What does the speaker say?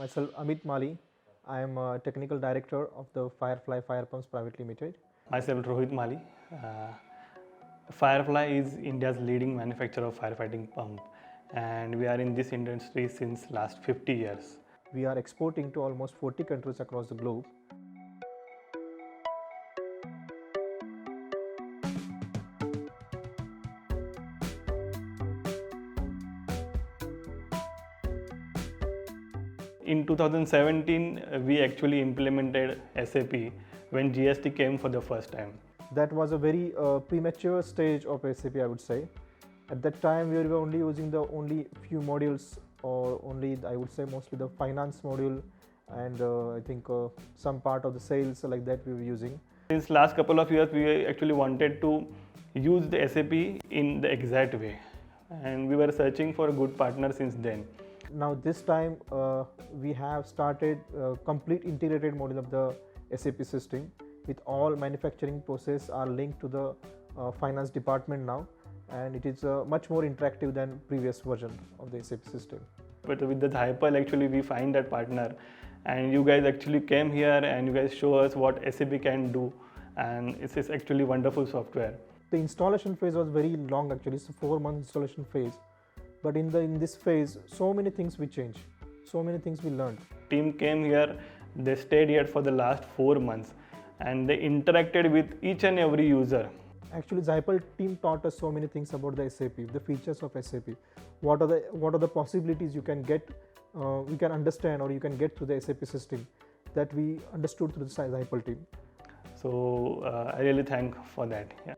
Myself Amit Mali. I am a technical director of the FireFly Fire Pumps Private Limited. Myself Rohit Mali. FireFly is India's leading manufacturer of firefighting pump, and we are in this industry since last 50 years. We are exporting to almost 40 countries across the globe. In 2017, we actually implemented SAP when GST came for the first time. That was a very premature stage of SAP, I would say. At that time, we were only using the only few modules, or only, I would say, mostly the finance module, and I think some part of the sales like that we were using. Since last couple of years, we actually wanted to use the SAP in the exact way, and we were searching for a good partner since then. Now this time we have started complete integrated model of the SAP system, with all manufacturing process are linked to the finance department now, and it is much more interactive than previous version of the SAP system. But with the Zyple, actually we find that partner, and you guys actually came here and you guys show us what SAP can do, and it's actually wonderful software. The installation phase was very long, actually. It's a 4-month installation phase. But in this phase, so many things we changed, so many things we learned. Team came here, they stayed here for the last 4 months, and they interacted with each and every user. Actually, Zyple team taught us so many things about the SAP, the features of SAP. What are the possibilities you can get, we can understand, or you can get through the SAP system, that we understood through the Zyple team. So I really thank for that. Yeah.